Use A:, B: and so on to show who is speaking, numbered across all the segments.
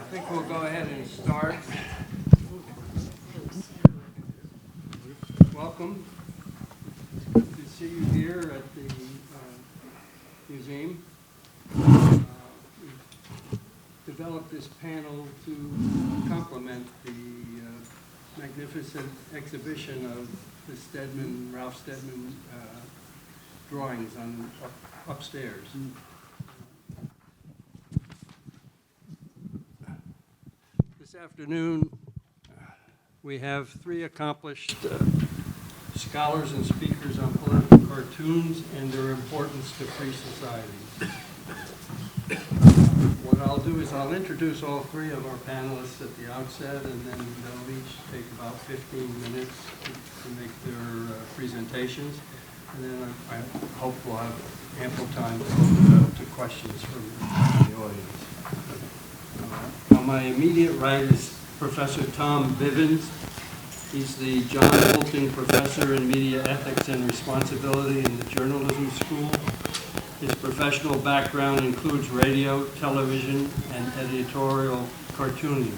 A: think we'll go ahead and start. Welcome. Good to see you here at the museum. We've developed this panel to complement the magnificent exhibition of the Ralph Steadman drawings on upstairs. This afternoon, we have three accomplished scholars and speakers on political cartoons and their importance to free society. What I'll do is I'll introduce all three of our panelists at the outset, and then they'll each take about 15 minutes to make their presentations. And then I hope we'll have ample time to open it up to questions from the audience. On my immediate right is Professor Tom Bivins. He's the John Hulteng Professor in Media Ethics and Responsibility in the Journalism School. His professional background includes radio, television, and editorial cartooning.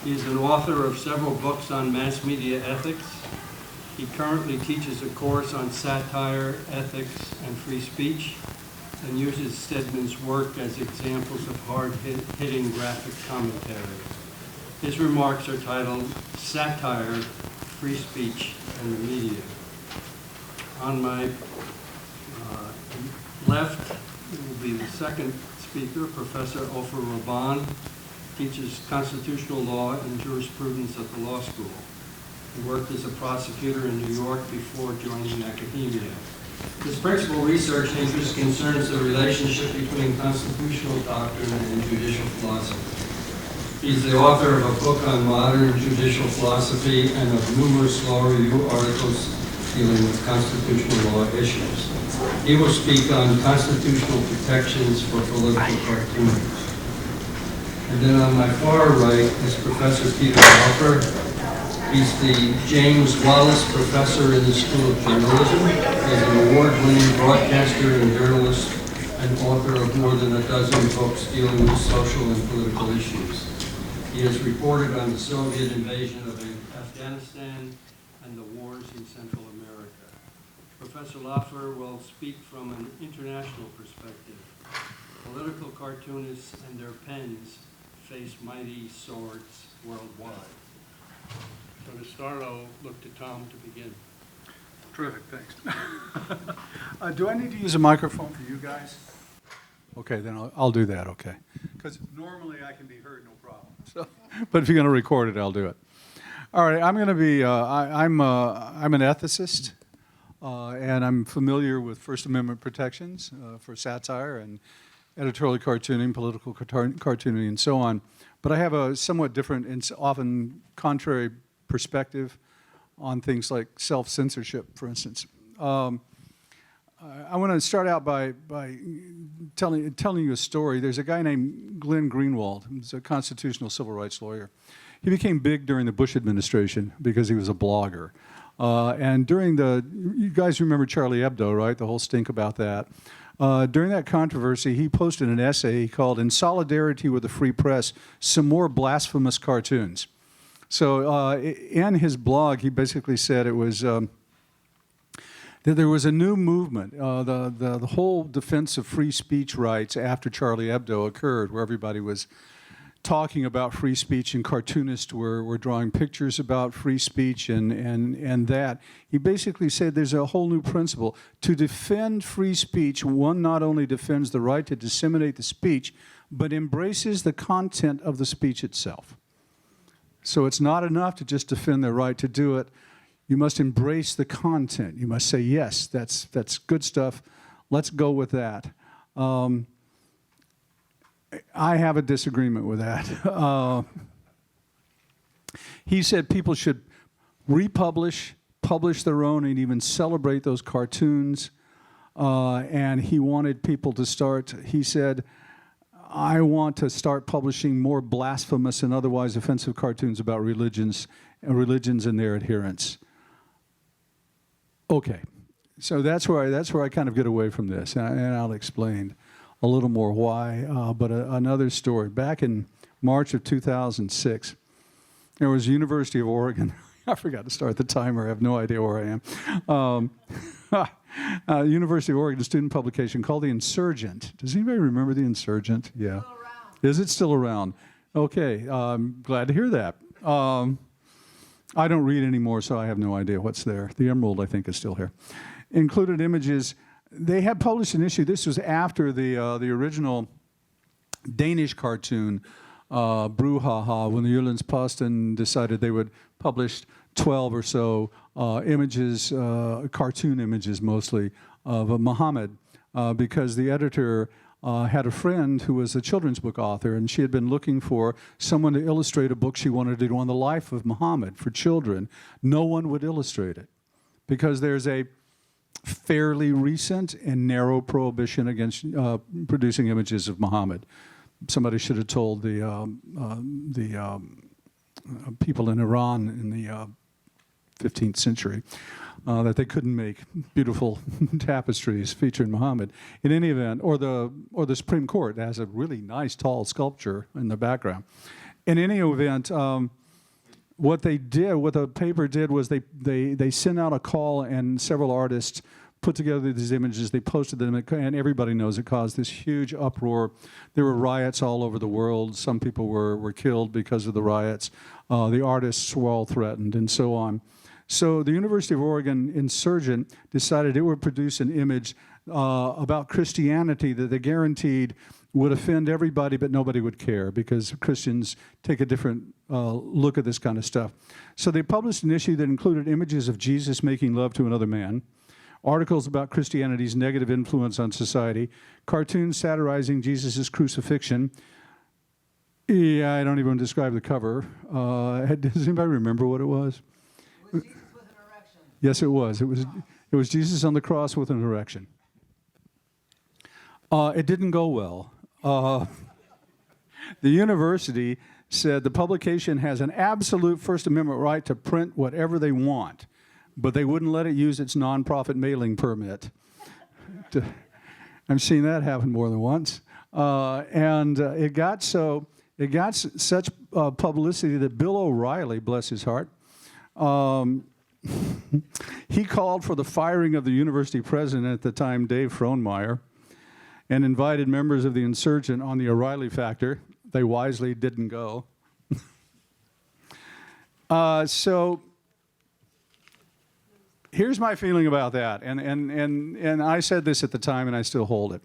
A: He is an author of several books on mass media ethics. He currently teaches a course on satire, ethics, and free speech, and uses Steadman's work as examples of hard-hitting graphic commentary. His remarks are titled Satire, Free Speech, and the Media. On my left will be the second speaker, Professor Ofer Raban. Teaches constitutional law and jurisprudence at the law school. He worked as a prosecutor in New York before joining academia. His principal research interest concerns the relationship between constitutional doctrine and judicial philosophy. He's the author of a book on modern judicial philosophy and of numerous law review articles dealing with constitutional law issues. He will speak on constitutional protections for political cartoons. And then on my far right is Professor Peter Laufer. He's the James Wallace Professor in the School of Journalism. He's an award-winning broadcaster and journalist and author of more than a dozen books dealing with social and political issues. He has reported on the Soviet invasion of Afghanistan and the wars in Central America. Professor Laufer will speak from an international perspective. Political cartoonists and their pens face mighty swords worldwide. So to start, I'll look to Tom to begin.
B: Terrific, thanks. Do I need to use a microphone for you guys? Okay, then I'll do that, okay. Because normally I can be heard, no problem. So, but if you're going to record it, I'll do it. All right, I'm going to be, I'm an ethicist, and I'm familiar with First Amendment protections for satire and editorial cartooning, political cartooning, and so on. But I have a somewhat different and often contrary perspective on things like self-censorship, for instance. I want to start out by telling you a story. There's a guy named Glenn Greenwald, who's a constitutional civil rights lawyer. He became big during the Bush administration because he was a blogger. And during you guys remember Charlie Hebdo, right? The whole stink about that. During that controversy, he posted an essay called "In Solidarity with the Free Press, Some More Blasphemous Cartoons." So in his blog, he basically said it was that there was a new movement, the whole defense of free speech rights after Charlie Hebdo occurred, where everybody was talking about free speech, and cartoonists were drawing pictures about free speech and that. He basically said there's a whole new principle. To defend free speech, one not only defends the right to disseminate the speech, but embraces the content of the speech itself. So it's not enough to just defend the right to do it. You must embrace the content. You must say, yes, that's good stuff. Let's go with that. I have a disagreement with that. He said people should republish, publish their own, and even celebrate those cartoons. And he wanted people to start, he said, I want to start publishing more blasphemous and otherwise offensive cartoons about religions and their adherents. Okay, so that's where I kind of get away from this, and I'll explain a little more why. But another story. Back in March of 2006. There was University of Oregon. I forgot to start the timer. I have no idea where I am. University of Oregon, a student publication called The Insurgent. Does anybody remember The Insurgent? Yeah.
C: Still around.
B: Is it still around? Okay, glad to hear that. I don't read anymore, so I have no idea what's there. The Emerald, I think, is still here. Included images. They had published an issue. This was after the original Danish cartoon, Brouhaha, when the Jyllands-Posten decided they would publish 12 or so images, cartoon images mostly, of Muhammad, because the editor had a friend who was a children's book author, and she had been looking for someone to illustrate a book she wanted to do on the life of Muhammad for children. No one would illustrate it because there's a fairly recent and narrow prohibition against producing images of Muhammad. Somebody should have told the people in Iran in the 15th century that they couldn't make beautiful tapestries featuring Muhammad. In any event, or the Supreme Court has a really nice tall sculpture in the background. In any event, what the paper did was they sent out a call, and several artists put together these images. They posted them, and everybody knows it caused this huge uproar. There were riots all over the world. Some people were killed because of the riots. The artists were all threatened, and so on. So the University of Oregon Insurgent decided it would produce an image about Christianity that they guaranteed would offend everybody, but nobody would care because Christians take a different look at this kind of stuff. So they published an issue that included images of Jesus making love to another man, articles about Christianity's negative influence on society, cartoons satirizing Jesus' crucifixion. Yeah, I don't even describe the cover. Does anybody remember what it was?
C: It was Jesus with an erection.
B: Yes, it was. It was Jesus on the cross with an erection. It didn't go well. The university said the publication has an absolute First Amendment right to print whatever they want, but they wouldn't let it use its nonprofit mailing permit. I've seen that happen more than once. And it got such publicity that Bill O'Reilly, bless his heart, he called for the firing of the university president at the time, Dave Frohnmeyer, and invited members of the Insurgent on the O'Reilly factor. They wisely didn't go. So here's my feeling about that, and I said this at the time, and I still hold it.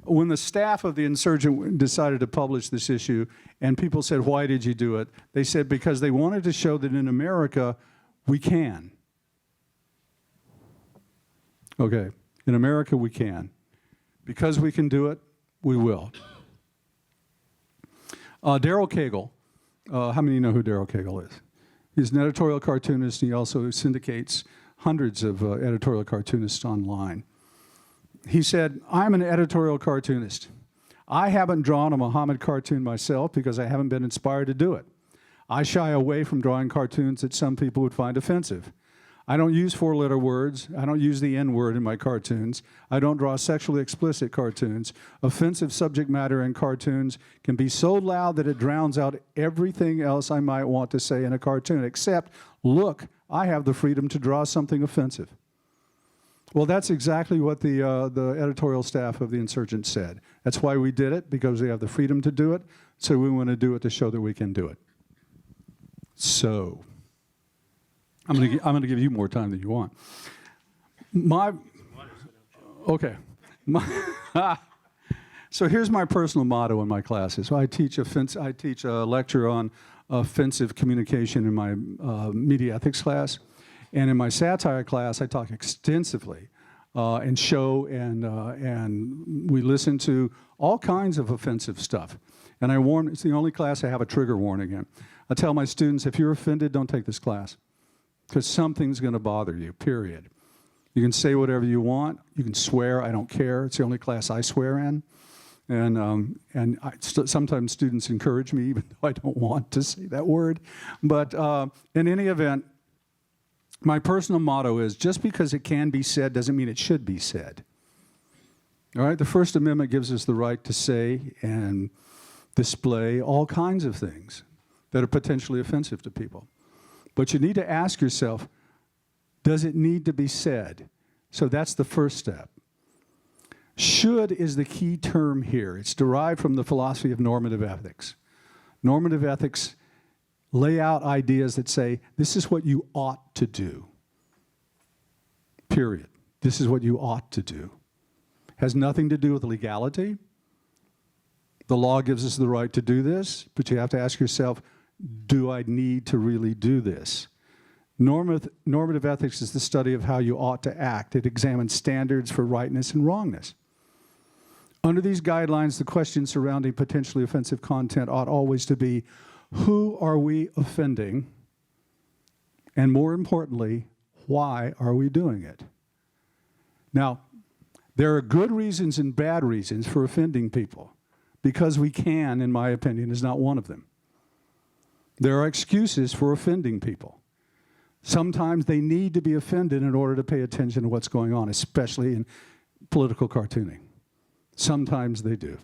B: When the staff of the Insurgent decided to publish this issue, and people said, why did you do it? They said, because they wanted to show that in America, we can. Okay, in America, we can. Because we can do it, we will. Daryl Kegel. How many of you know who Daryl Kegel is? He's an editorial cartoonist, and he also syndicates hundreds of editorial cartoonists online. He said, I'm an editorial cartoonist. I haven't drawn a Muhammad cartoon myself because I haven't been inspired to do it. I shy away from drawing cartoons that some people would find offensive. I don't use four-letter words. I don't use the N-word in my cartoons. I don't draw sexually explicit cartoons. Offensive subject matter in cartoons can be so loud that it drowns out everything else I might want to say in a cartoon, except, look, I have the freedom to draw something offensive. Well, that's exactly what the editorial staff of the Insurgent said. That's why we did it, because we have the freedom to do it, so we want to do it to show that we can do it. So, I'm going to give you more time than you want. So here's my personal motto in my classes. I teach a lecture on offensive communication in my media ethics class. And in my satire class, I talk extensively and show and we listen to all kinds of offensive stuff. And I warn, it's the only class I have a trigger warning in. I tell my students, if you're offended, don't take this class because something's going to bother you, period. You can say whatever you want. You can swear. I don't care. It's the only class I swear in. And sometimes students encourage me, even though I don't want to say that word. But in any event, my personal motto is, just because it can be said doesn't mean it should be said. All right? The First Amendment gives us the right to say and display all kinds of things that are potentially offensive to people. But you need to ask yourself, does it need to be said? So that's the first step. Should is the key term here. It's derived from the philosophy of normative ethics. Normative ethics lay out ideas that say, this is what you ought to do. Period. This is what you ought to do. Has nothing to do with legality. The law gives us the right to do this, but you have to ask yourself, do I need to really do this? Normative ethics is the study of how you ought to act. It examines standards for rightness and wrongness. Under these guidelines, the question surrounding potentially offensive content ought always to be, who are we offending? And more importantly, why are we doing it? Now, there are good reasons and bad reasons for offending people. Because we can, in my opinion, is not one of them. There are excuses for offending people. Sometimes they need to be offended in order to pay attention to what's going on, especially in political cartooning. Sometimes they do.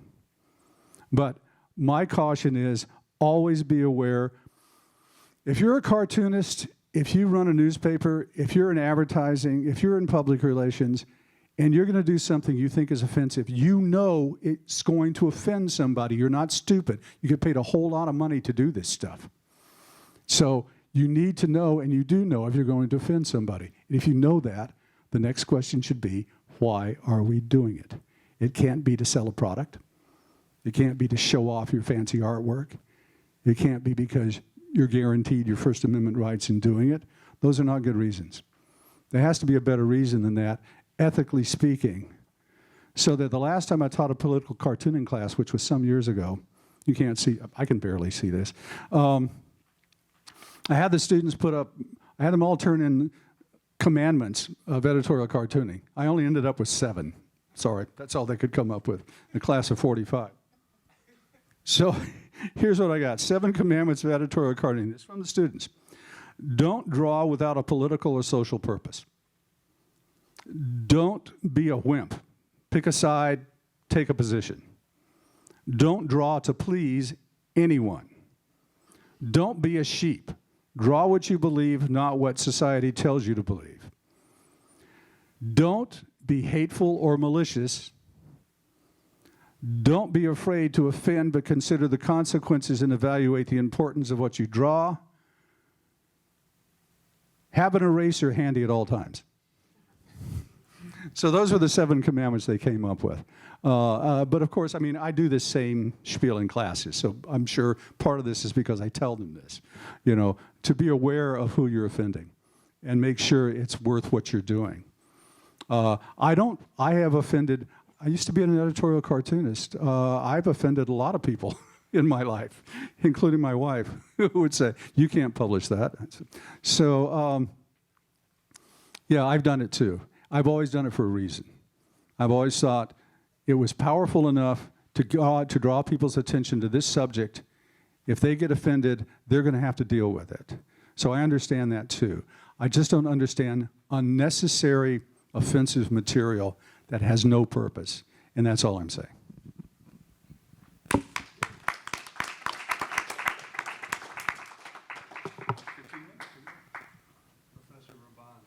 B: But my caution is always be aware, if you're a cartoonist, if you run a newspaper, if you're in advertising, if you're in public relations, and you're going to do something you think is offensive, you know it's going to offend somebody. You're not stupid. You get paid a whole lot of money to do this stuff. So you need to know, and you do know if you're going to offend somebody. And if you know that, the next question should be, why are we doing it? It can't be to sell a product. It can't be to show off your fancy artwork. It can't be because you're guaranteed your First Amendment rights in doing it. Those are not good reasons. There has to be a better reason than that, ethically speaking. So that the last time I taught a political cartooning class, which was some years ago, you can't see, I can barely see this. I had the students I had them all turn in commandments of editorial cartooning. I only ended up with 7. Sorry, that's all they could come up with in a class of 45. So here's what I got. 7 commandments of editorial cartooning. This is from the students. Don't draw without a political or social purpose. Don't be a wimp. Pick a side, take a position. Don't draw to please anyone. Don't be a sheep. Draw what you believe, not what society tells you to believe. Don't be hateful or malicious. Don't be afraid to offend, but consider the consequences and evaluate the importance of what you draw. Have an eraser handy at all times. So those are the 7 commandments they came up with. But of course, I mean, I do this same spiel in classes, so I'm sure part of this is because I tell them this, you know, to be aware of who you're offending and make sure it's worth what you're doing. I have offended, I used to be an editorial cartoonist. I've offended a lot of people in my life, including my wife, who would say, you can't publish that. So, yeah, I've done it too. I've always done it for a reason. I've always thought it was powerful enough to draw people's attention to this subject. If they get offended, they're going to have to deal with it. So I understand that too. I just don't understand unnecessary offensive material that has no purpose. And that's all I'm saying.
A: Professor Raban.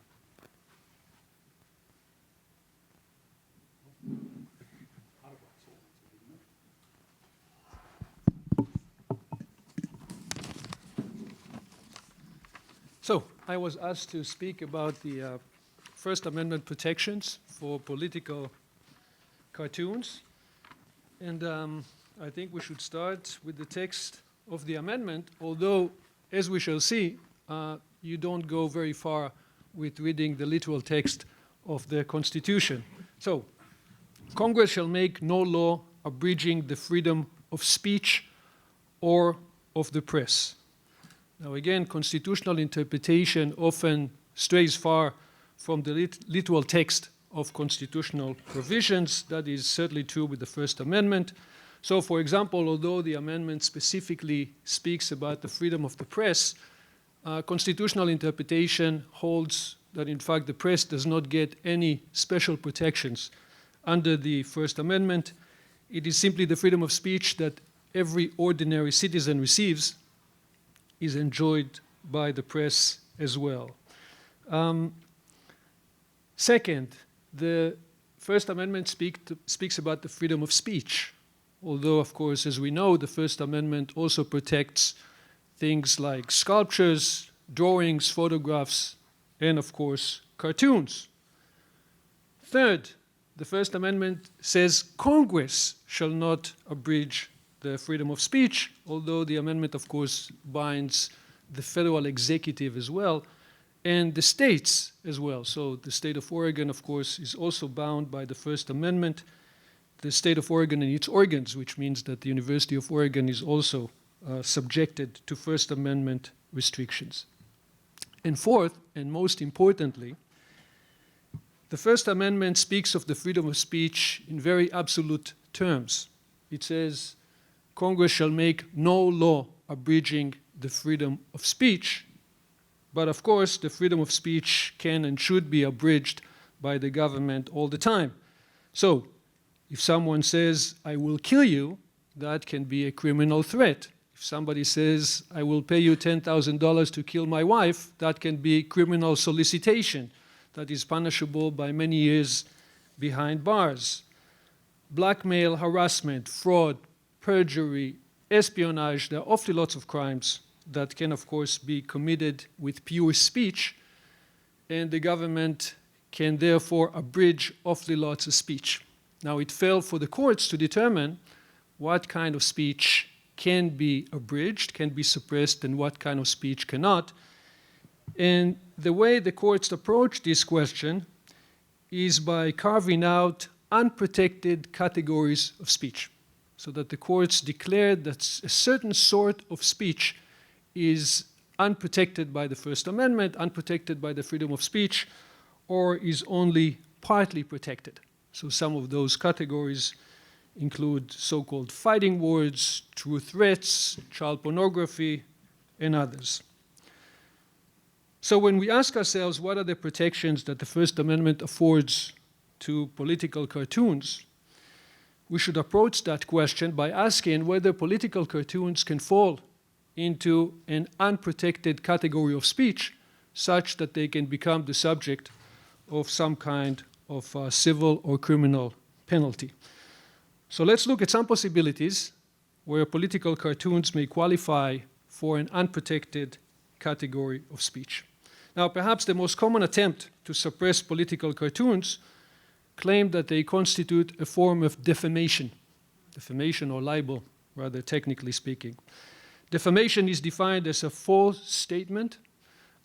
D: So, I was asked to speak about the First Amendment protections for political cartoons. And I think we should start with the text of the amendment, although, as we shall see, you don't go very far with reading the literal text of the Constitution. So, Congress shall make no law abridging the freedom of speech or of the press. Now again, constitutional interpretation often strays far from the literal text of constitutional provisions. That is certainly true with the First Amendment. So, for example, although the amendment specifically speaks about the freedom of the press, constitutional interpretation holds that, in fact, the press does not get any special protections under the First Amendment. It is simply the freedom of speech that every ordinary citizen receives is enjoyed by the press as well. Second, the First Amendment speaks about the freedom of speech, although, of course, as we know, the First Amendment also protects things like sculptures, drawings, photographs, and, of course, cartoons. Third, the First Amendment says Congress shall not abridge the freedom of speech, although the amendment, of course, binds the federal executive as well, and the states as well. So the state of Oregon, of course, is also bound by the First Amendment. The state of Oregon and its organs, which means that the University of Oregon is also subjected to First Amendment restrictions. And fourth, and most importantly, the First Amendment speaks of the freedom of speech in very absolute terms. It says, Congress shall make no law abridging the freedom of speech, but of course the freedom of speech can and should be abridged by the government all the time. So, if someone says, I will kill you, that can be a criminal threat. If somebody says, I will pay you $10,000 to kill my wife, that can be criminal solicitation that is punishable by many years behind bars. Blackmail, harassment, fraud, perjury, espionage, there are awfully lots of crimes that can, of course, be committed with pure speech, and the government can therefore abridge awfully lots of speech. Now, it fell for the courts to determine what kind of speech can be abridged, can be suppressed, and what kind of speech cannot. And the way the courts approach this question is by carving out unprotected categories of speech, so that the courts declared that a certain sort of speech is unprotected by the First Amendment, unprotected by the freedom of speech, or is only partly protected. So some of those categories include so-called fighting words, true threats, child pornography, and others. So when we ask ourselves what are the protections that the First Amendment affords to political cartoons, we should approach that question by asking whether political cartoons can fall into an unprotected category of speech such that they can become the subject of some kind of civil or criminal penalty. So let's look at some possibilities where political cartoons may qualify for an unprotected category of speech. Now, perhaps the most common attempt to suppress political cartoons claim that they constitute a form of defamation or libel, rather technically speaking. Defamation is defined as a false statement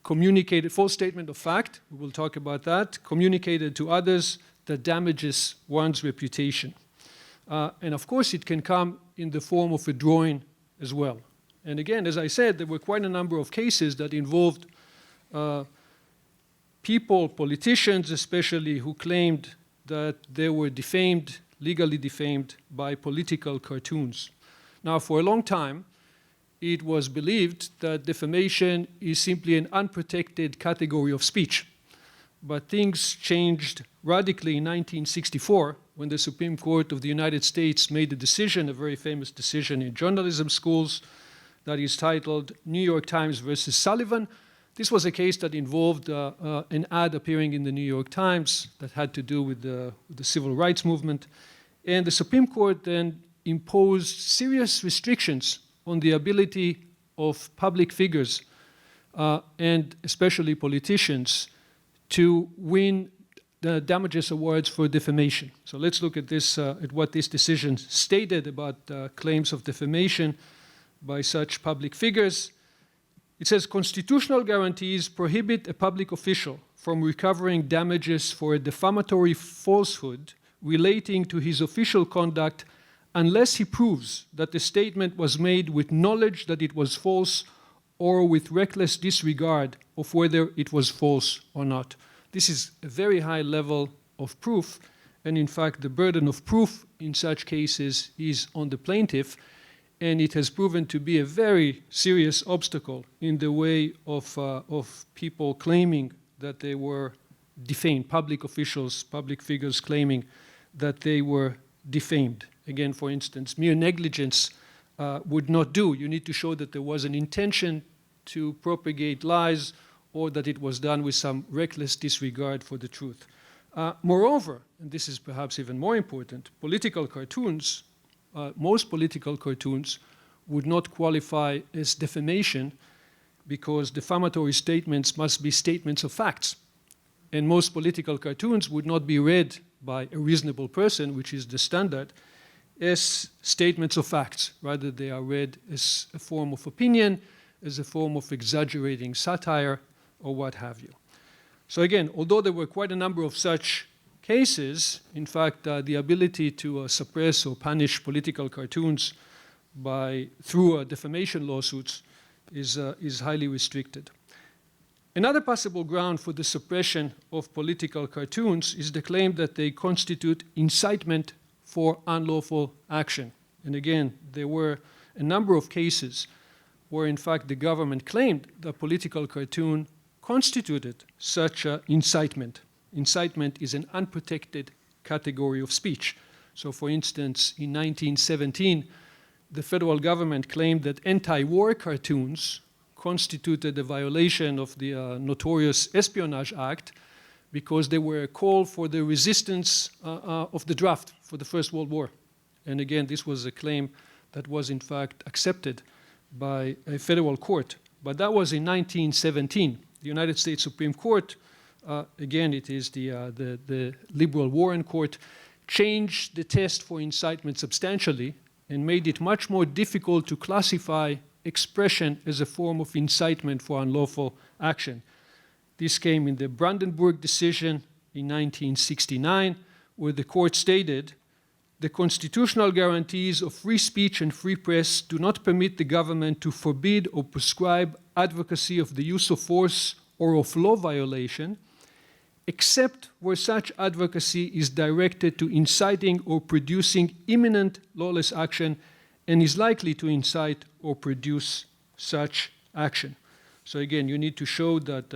D: of fact, we will talk about that, communicated to others that damages one's reputation. And of course, it can come in the form of a drawing as well. And again, as I said, there were quite a number of cases that involved people, politicians especially, who claimed that they were defamed, legally defamed, by political cartoons. Now, for a long time, it was believed that defamation is simply an unprotected category of speech. But things changed radically in 1964 when the Supreme Court of the United States made a decision, a very famous decision in journalism schools, that is titled New York Times versus Sullivan. This was a case that involved an ad appearing in the New York Times that had to do with the civil rights movement. And the Supreme Court then imposed serious restrictions on the ability of public figures and especially politicians to win the damages awards for defamation. So let's look at this, at what this decision stated about claims of defamation by such public figures. It says, constitutional guarantees prohibit a public official from recovering damages for a defamatory falsehood relating to his official conduct unless he proves that the statement was made with knowledge that it was false or with reckless disregard of whether it was false or not. This is a very high level of proof, and in fact the burden of proof in such cases is on the plaintiff, and it has proven to be a very serious obstacle in the way of people claiming that they were defamed, public officials, public figures claiming that they were defamed. Again, for instance, mere negligence would not do. You need to show that there was an intention to propagate lies or that it was done with some reckless disregard for the truth. Moreover, and this is perhaps even more important, political cartoons, most political cartoons would not qualify as defamation because defamatory statements must be statements of facts. And most political cartoons would not be read by a reasonable person, which is the standard, as statements of facts. Rather, they are read as a form of opinion, as a form of exaggerating satire, or what have you. So again, although there were quite a number of such cases, in fact, the ability to suppress or punish political cartoons through defamation lawsuits is highly restricted. Another possible ground for the suppression of political cartoons is the claim that they constitute incitement for unlawful action. And again, there were a number of cases where, in fact, the government claimed that political cartoon constituted such incitement. Incitement is an unprotected category of speech. So, for instance, in 1917, the federal government claimed that anti-war cartoons constituted a violation of the notorious Espionage Act because they were a call for the resistance of the draft for the First World War. And again, this was a claim that was in fact accepted by a federal court. But that was in 1917. The United States Supreme Court, again, it is the liberal Warren Court, changed the test for incitement substantially and made it much more difficult to classify expression as a form of incitement for unlawful action. This came in the Brandenburg decision in 1969, where the court stated, "The constitutional guarantees of free speech and free press do not permit the government to forbid or prescribe advocacy of the use of force or of law violation, except where such advocacy is directed to inciting or producing imminent lawless action and is likely to incite or produce such action." So again, you need to show that,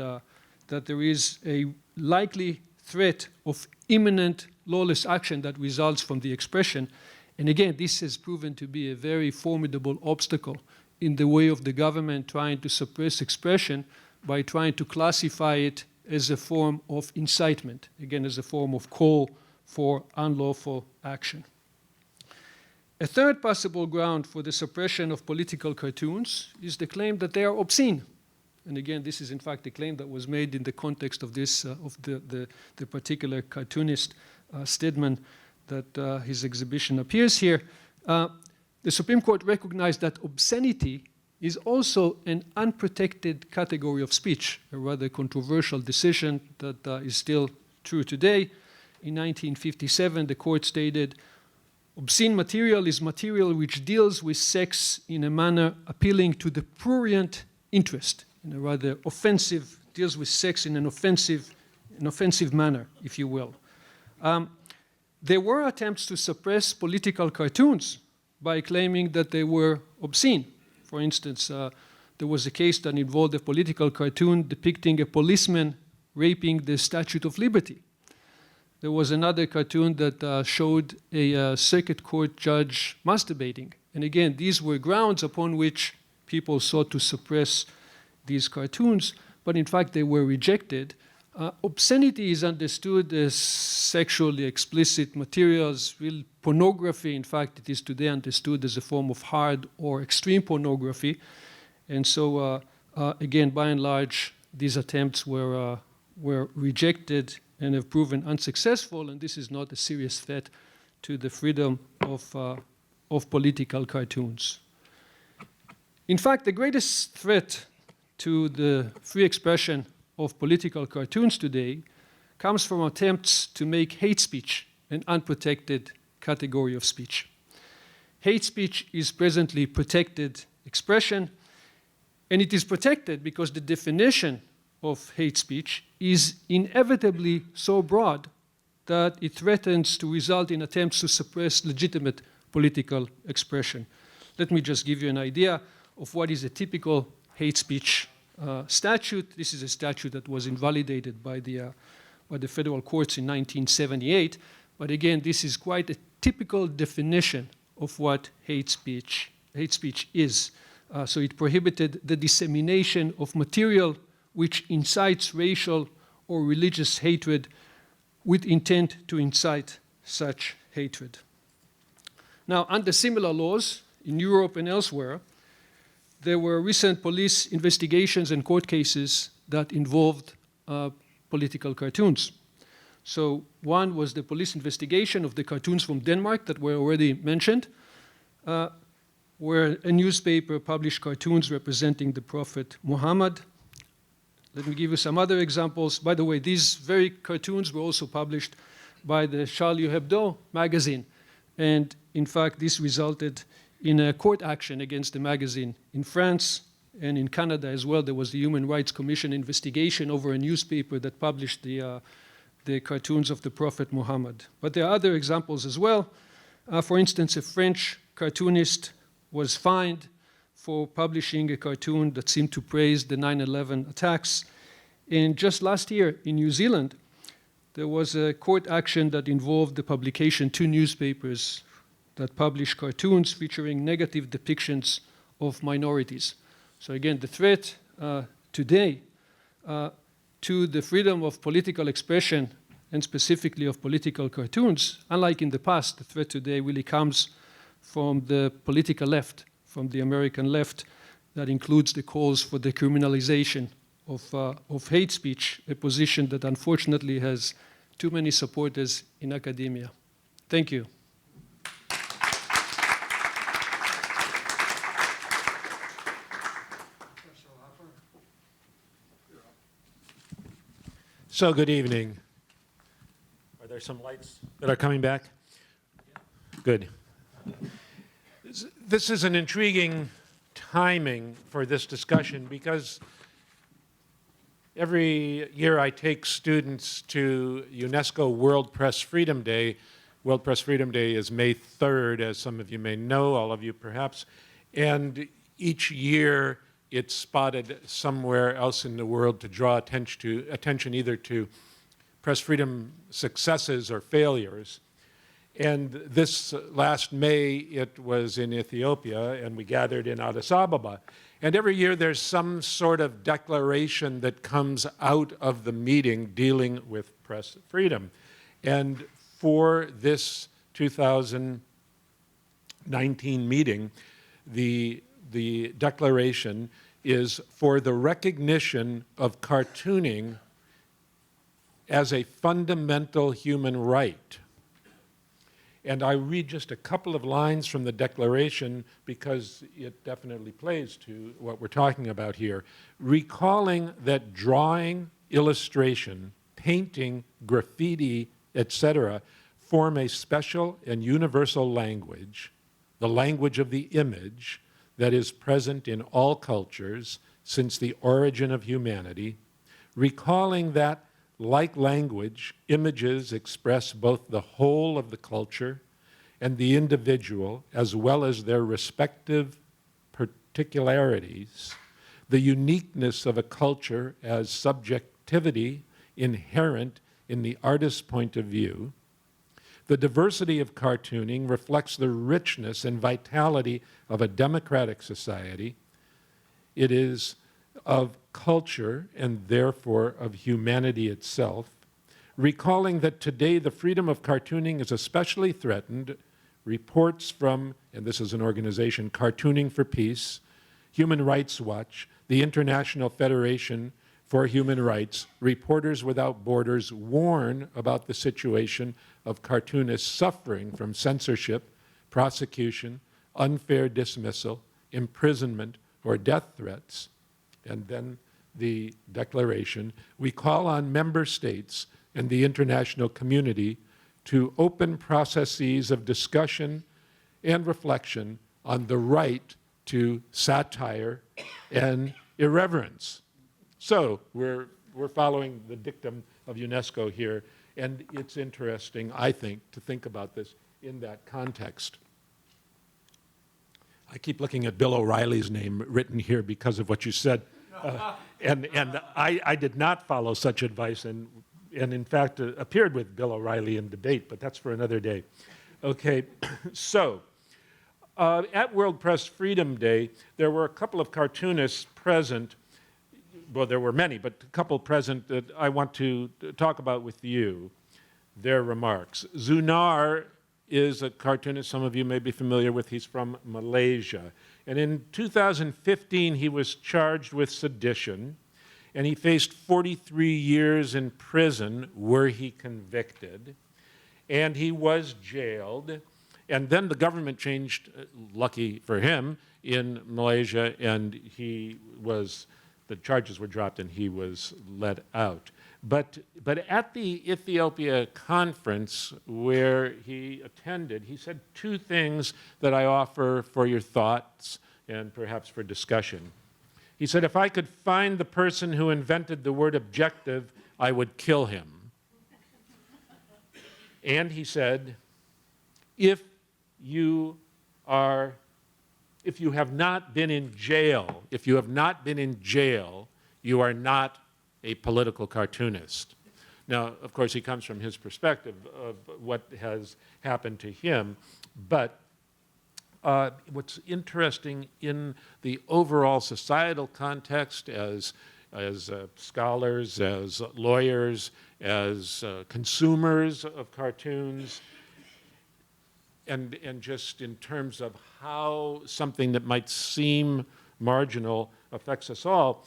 D: that there is a likely threat of imminent lawless action that results from the expression. And again, this has proven to be a very formidable obstacle in the way of the government trying to suppress expression by trying to classify it as a form of incitement, again, as a form of call for unlawful action. A third possible ground for the suppression of political cartoons is the claim that they are obscene. And again, this is in fact a claim that was made in the context of this, of the particular cartoonist, Stedman, that his exhibition appears here. The Supreme Court recognized that obscenity is also an unprotected category of speech, a rather controversial decision that is still true today. In 1957, the court stated, "Obscene material is material which deals with sex in a manner appealing to the prurient interest," in a rather offensive, deals with sex in an offensive manner, if you will. There were attempts to suppress political cartoons by claiming that they were obscene. For instance, there was a case that involved a political cartoon depicting a policeman raping the Statute of Liberty. There was another cartoon that showed a circuit court judge masturbating. And again, these were grounds upon which people sought to suppress these cartoons, but in fact they were rejected. Obscenity is understood as sexually explicit materials. Real pornography, in fact, it is today understood as a form of hard or extreme pornography. And so, again, by and large, these attempts were rejected and have proven unsuccessful, and this is not a serious threat to the freedom of political cartoons. In fact, the greatest threat to the free expression of political cartoons today comes from attempts to make hate speech an unprotected category of speech. Hate speech is presently protected expression, and it is protected because the definition of hate speech is inevitably so broad that it threatens to result in attempts to suppress legitimate political expression. Let me just give you an idea of what is a typical hate speech statute. This is a statute that was invalidated by the federal courts in 1978. But again, this is quite a typical definition of what hate speech hate speech is. So it prohibited the dissemination of material which incites racial or religious hatred with intent to incite such hatred. Now, under similar laws in Europe and elsewhere, there were recent police investigations and court cases that involved political cartoons. So one was the police investigation of the cartoons from Denmark that were already mentioned, where a newspaper published cartoons representing the Prophet Muhammad. Let me give you some other examples. By the way, these very cartoons were also published by the Charlie Hebdo magazine. And in fact, this resulted in a court action against the magazine in France and in Canada as well. There was the Human Rights Commission investigation over a newspaper that published the cartoons of the Prophet Muhammad. But there are other examples as well. For instance, a French cartoonist was fined for publishing a cartoon that seemed to praise the 9/11 attacks. And just last year in New Zealand, there was a court action that involved the publication, 2 newspapers that publish cartoons featuring negative depictions of minorities. So again, the threat today to the freedom of political expression and specifically of political cartoons, unlike in the past, the threat today really comes from the political left, from the American left, that includes the calls for the criminalization of hate speech, a position that unfortunately has too many supporters in academia. Thank you.
E: So good evening. Are there some lights that are coming back? Good. This is an intriguing timing for this discussion because every year I take students to UNESCO World Press Freedom Day. World Press Freedom Day is May 3rd, as some of you may know, all of you perhaps. And each year it's spotted somewhere else in the world to draw attention either to press freedom successes or failures. And this last May, it was in Ethiopia, and we gathered in Addis Ababa. And every year there's some sort of declaration that comes out of the meeting dealing with press freedom. And for this 2019 meeting, the declaration is for the recognition of cartooning as a fundamental human right. And I read just a couple of lines from the declaration because it definitely plays to what we're talking about here. Recalling that drawing, illustration, painting, graffiti, etc., form a special and universal language, the language of the image that is present in all cultures since the origin of humanity, recalling that, like language, images express both the whole of the culture and the individual, as well as their respective particularities, the uniqueness of a culture as subjectivity inherent in the artist's point of view. The diversity of cartooning reflects the richness and vitality of a democratic society. It is of culture and therefore of humanity itself. Recalling that today the freedom of cartooning is especially threatened, reports from, and this is an organization, Cartooning for Peace, Human Rights Watch, the International Federation for Human Rights, Reporters Without Borders warn about the situation of cartoonists suffering from censorship, prosecution, unfair dismissal, imprisonment, or death threats. And then the declaration, we call on member states and the international community to open processes of discussion and reflection on the right to satire and irreverence. So we're following the dictum of UNESCO here, and it's interesting, I think, to think about this in that context. I keep looking at Bill O'Reilly's name written here because of what you said. And I did not follow such advice and in fact appeared with Bill O'Reilly in debate, but that's for another day. Okay, so At World Press Freedom Day, there were a couple of cartoonists present. Well, there were many, but a couple present that I want to talk about with you, their remarks. Zunar is a cartoonist some of you may be familiar with. He's from Malaysia. And in 2015, he was charged with sedition, and he faced 43 years in prison were he convicted. And he was jailed. And then the government changed, lucky for him, in Malaysia, and the charges were dropped and he was let out. But at the Ethiopia conference where he attended, he said two things that I offer for your thoughts and perhaps for discussion. He said, if I could find the person who invented the word objective, I would kill him. And he said, if you have not been in jail, you are not a political cartoonist. Now, of course, he comes from his perspective of what has happened to him, but what's interesting in the overall societal context as scholars, as lawyers, as consumers of cartoons, and just in terms of how something that might seem marginal affects us all.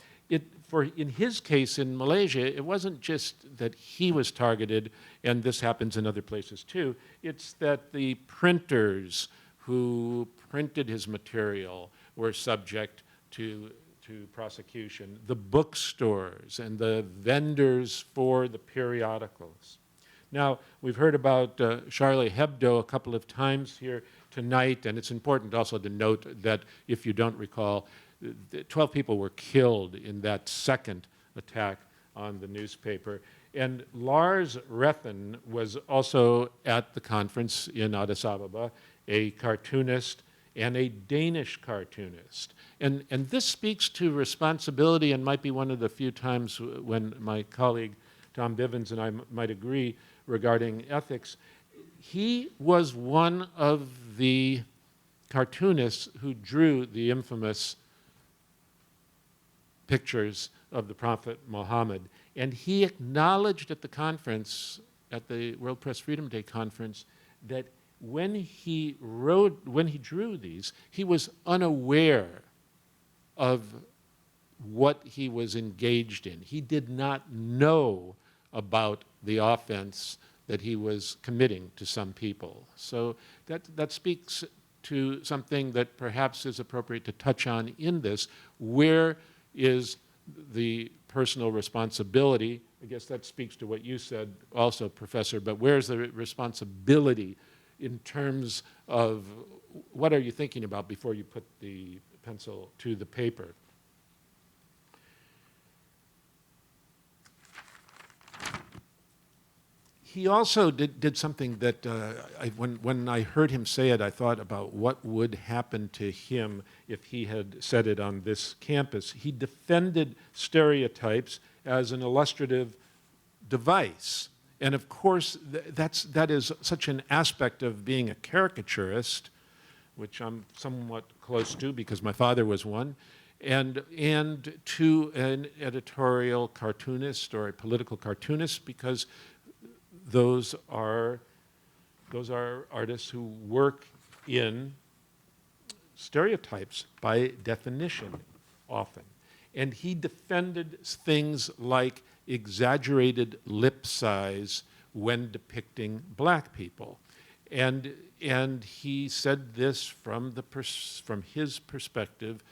E: In his case in Malaysia, it wasn't just that he was targeted, and this happens in other places too. It's that the printers who printed his material were subject to prosecution, the bookstores and the vendors for the periodicals. Now, we've heard about Charlie Hebdo a couple of times here tonight, and it's important also to note that, if you don't recall, 12 people were killed in that second attack on the newspaper. And Lars Rethen was also at the conference in Addis Ababa, a cartoonist and a Danish cartoonist. And this speaks to responsibility, and might be one of the few times when my colleague Tom Bivins and I might agree regarding ethics. He was one of the cartoonists who drew the infamous pictures of the Prophet Muhammad. And he acknowledged at the conference, at the World Press Freedom Day conference, that when he drew these, he was unaware of what he was engaged in. He did not know about the offense that he was committing to some people. So that speaks to something that perhaps is appropriate to touch on in this. Where is the personal responsibility? I guess that speaks to what you said also, Professor, but where's the responsibility in terms of what are you thinking about before you put the pencil to the paper? He also did something that when I heard him say it, I thought about what would happen to him if he had said it on this campus. He defended stereotypes as an illustrative device. And of course, that is such an aspect of being a caricaturist, which I'm somewhat close to because my father was one, and to an editorial cartoonist or a political cartoonist, because those are artists who work in stereotypes by definition often. And he defended things like exaggerated lip size when depicting black people. And he said this from his perspective,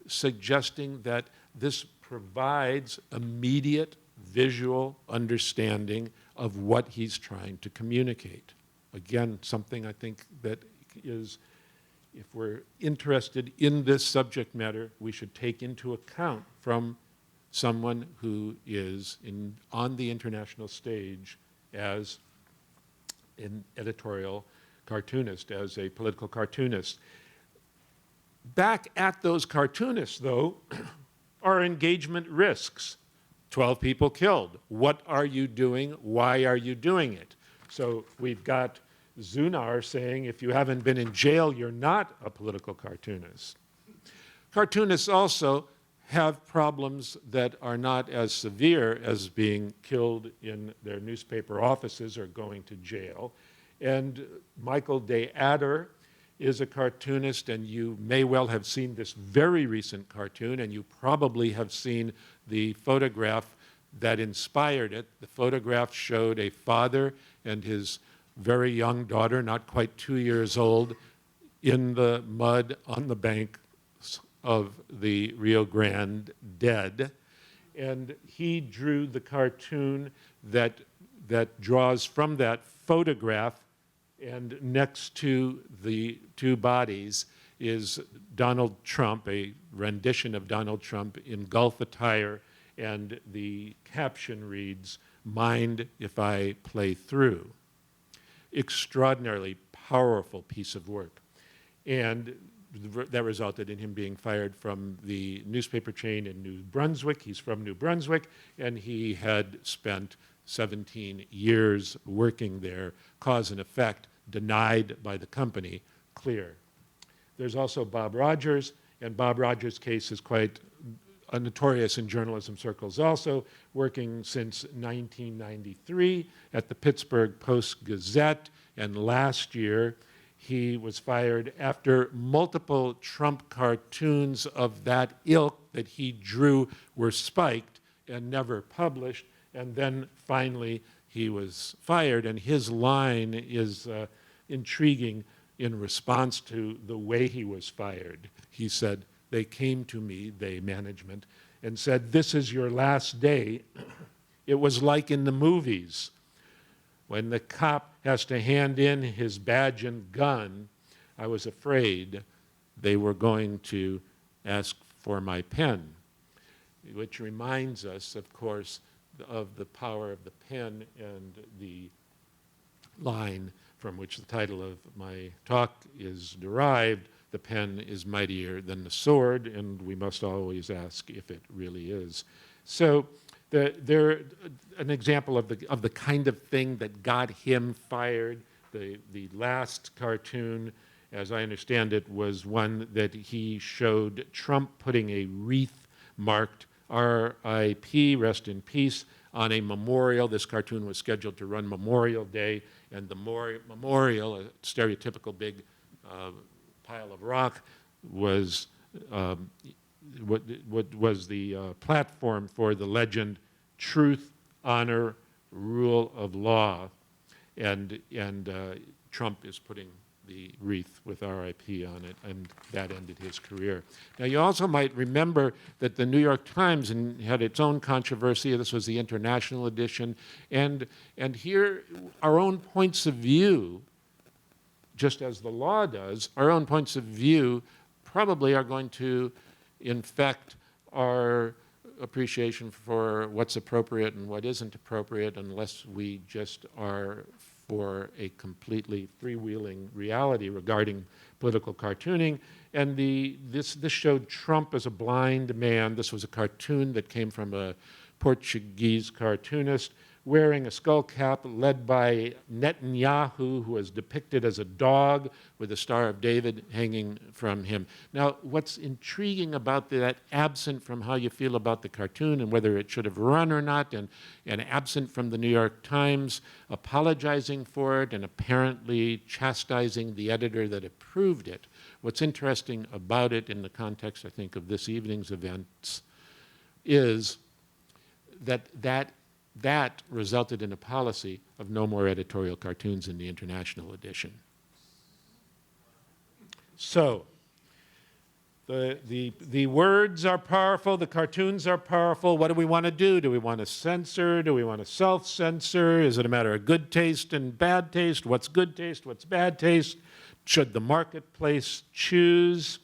E: suggesting that this provides immediate visual understanding of what he's trying to communicate. Again, something I think that is, if we're interested in this subject matter, we should take into account from someone who is on the international stage as an editorial cartoonist, as a political cartoonist. Back at those cartoonists, though, are engagement risks. 12 people killed. What are you doing? Why are you doing it? So we've got Zunar saying, if you haven't been in jail, you're not a political cartoonist. Cartoonists also have problems that are not as severe as being killed in their newspaper offices or going to jail. And Michael Day Adder is a cartoonist, and you may well have seen this very recent cartoon, and you probably have seen the photograph that inspired it. The photograph showed a father and his very young daughter, not quite 2 years old, in the mud on the bank of the Rio Grande, dead. And he drew the cartoon that draws from that photograph, and next to the two bodies is Donald Trump, a rendition of Donald Trump in Gulf attire, and the caption reads, "Mind if I play through." Extraordinarily powerful piece of work. And that resulted in him being fired from the newspaper chain in New Brunswick. He's from New Brunswick, and he had spent 17 years working there. Cause and effect denied by the company, clear. There's also Bob Rogers, and Bob Rogers' case is quite notorious in journalism circles also, working since 1993 at the Pittsburgh Post-Gazette, and last year he was fired after multiple Trump cartoons of that ilk that he drew were spiked and never published, and then finally he was fired. And his line is intriguing in response to the way he was fired. He said, "They came to me, they management, and said, 'This is your last day.' It was like in the movies, when the cop has to hand in his badge and gun. I was afraid they were going to ask for my pen," which reminds us, of course, of the power of the pen and the line from which the title of my talk is derived, "The pen is mightier than the sword," and we must always ask if it really is. So an example of the kind of thing that got him fired. The last cartoon, as I understand it, was one that he showed Trump putting a wreath marked R.I.P., rest in peace, on a memorial. This cartoon was scheduled to run Memorial Day, and the memorial, a stereotypical big pile of rock, was what was the platform for the legend "Truth, Honor, Rule of Law," and Trump is putting the wreath with RIP on it, and that ended his career. Now, you also might remember that the New York Times had its own controversy. This was the international edition, and here our own points of view, just as the law does, our own points of view probably are going to infect our appreciation for what's appropriate and what isn't appropriate, unless we just are for a completely freewheeling reality regarding political cartooning. And this showed Trump as a blind man. This was a cartoon that came from a Portuguese cartoonist wearing a skull cap led by Netanyahu, who was depicted as a dog with the Star of David hanging from him. Now, what's intriguing about that, absent from how you feel about the cartoon and whether it should have run or not, and absent from the New York Times apologizing for it and apparently chastising the editor that approved it, what's interesting about it in the context, I think, of this evening's events is that resulted in a policy of no more editorial cartoons in the international edition. So, the words are powerful, the cartoons are powerful. What do we want to do? Do we want to censor? Do we want to self-censor? Is it a matter of good taste and bad taste? What's good taste? What's bad taste? Should the marketplace choose?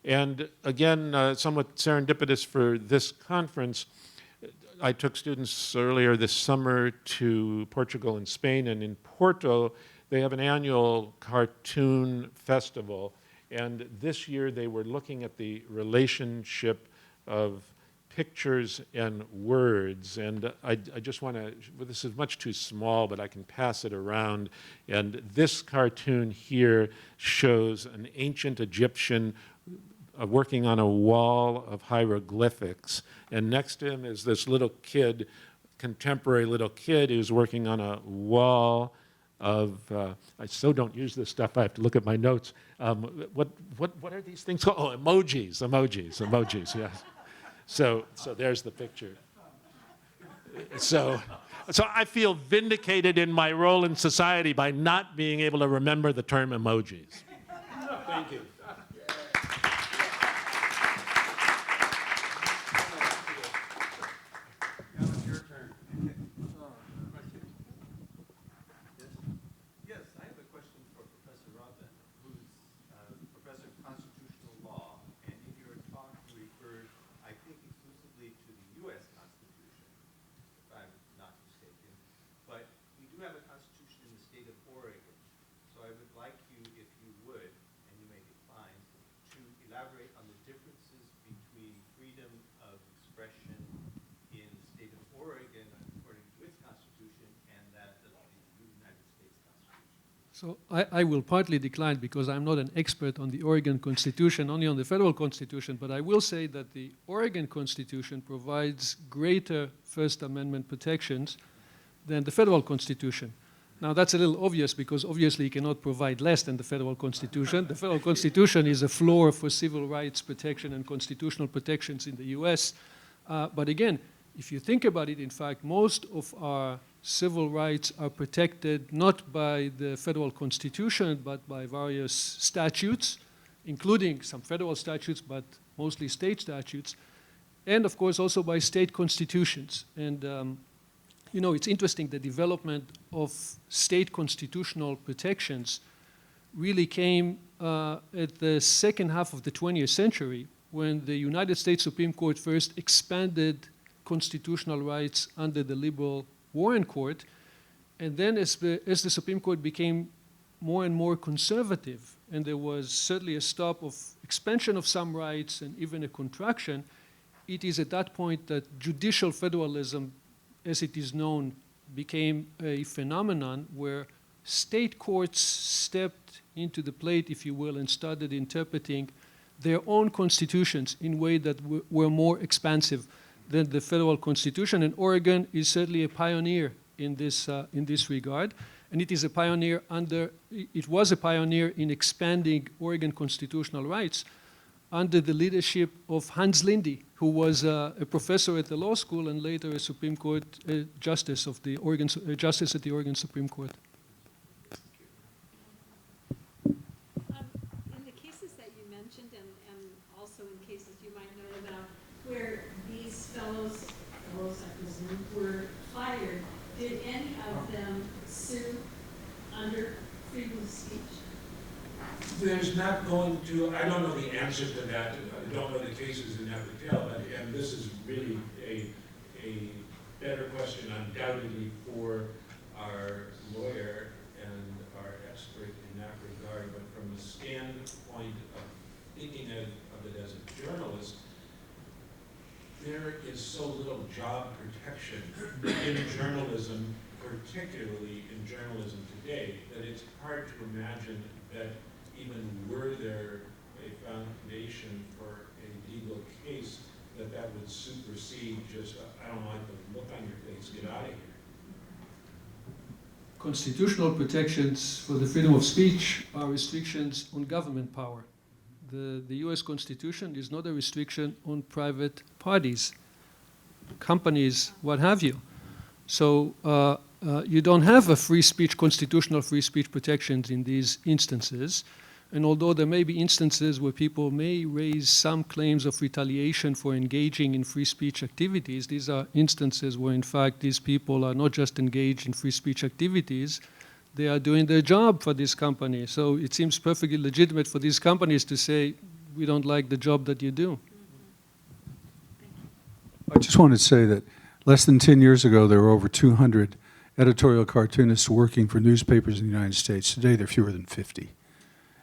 E: And again, somewhat serendipitous for this conference, I took students earlier this summer to Portugal and Spain, and in Porto, they have an annual cartoon festival. And this year, they were looking at the relationship of pictures and words, and I just want to, well, this is much too small, but I can pass it around. And this cartoon here shows an ancient Egyptian working on a wall of hieroglyphics, and next to him is this little kid, contemporary little kid, who's working on a wall of, I so don't use this stuff, I have to look at my notes. What are these things called? Oh, emojis, yes. So there's the picture. So I feel vindicated in my role in society by not being able to remember the term emojis. Thank you.
A: Now it's your turn. Question?
F: Yes, I have a question for Professor Raban, who's Professor of Constitutional Law. And in your talk, you referred, I think, exclusively to the U.S. Constitution, if I'm not mistaken. But we do have a Constitution in the state of Oregon. So I would like you, if you would, and you may decline, to elaborate on the differences between freedom of expression in the state of Oregon, according to its Constitution, and that of the United States Constitution.
D: So I will partly decline because I'm not an expert on the Oregon Constitution, only on the federal Constitution, but I will say that the Oregon Constitution provides greater First Amendment protections than the federal Constitution. Now that's a little obvious because obviously it cannot provide less than the federal Constitution. The federal Constitution is a floor for civil rights protection and constitutional protections in the US. But again, if you think about it, in fact, most of our civil rights are protected not by the federal Constitution, but by various statutes, including some federal statutes, but mostly state statutes, and of course also by state constitutions. And you know, it's interesting, the development of state constitutional protections really came at the second half of the 20th century when the United States Supreme Court first expanded constitutional rights under the liberal Warren Court. And then as the Supreme Court became more and more conservative, and there was certainly a stop of expansion of some rights and even a contraction, it is at that point that judicial federalism, as it is known, became a phenomenon where state courts stepped into the plate, if you will, and started interpreting their own constitutions in ways that were more expansive than the federal Constitution. And Oregon is certainly a pioneer in this regard. And it is a pioneer it was a pioneer in expanding Oregon constitutional rights under the leadership of Hans Linde, who was a professor at the law school and later a Supreme Court justice at the Oregon Supreme Court.
G: In the cases that you mentioned, and also in cases you might know about, where these fellows, I presume, were fired, did any of them sue under freedom of speech?
H: There's not going to, I don't know the answer to that. I don't know the cases in that detail, and this is really a better question undoubtedly for our lawyer and our expert in that regard. But from the standpoint of thinking of it as a journalist, there is so little job protection in journalism, particularly in journalism today, that it's hard to imagine that even were there a foundation for a legal case, that would supersede just, I don't like the look on your face, get out of here.
D: Constitutional protections for the freedom of speech are restrictions on government power. The US Constitution is not a restriction on private parties, companies, what have you. So you don't have a free speech, constitutional free speech protections in these instances. And although there may be instances where people may raise some claims of retaliation for engaging in free speech activities, these are instances where, in fact, these people are not just engaged in free speech activities, they are doing their job for this company. So it seems perfectly legitimate for these companies to say, we don't like the job that you do.
B: I just wanted to say that less than 10 years ago, there were over 200 editorial cartoonists working for newspapers in the United States. Today, there are fewer than 50.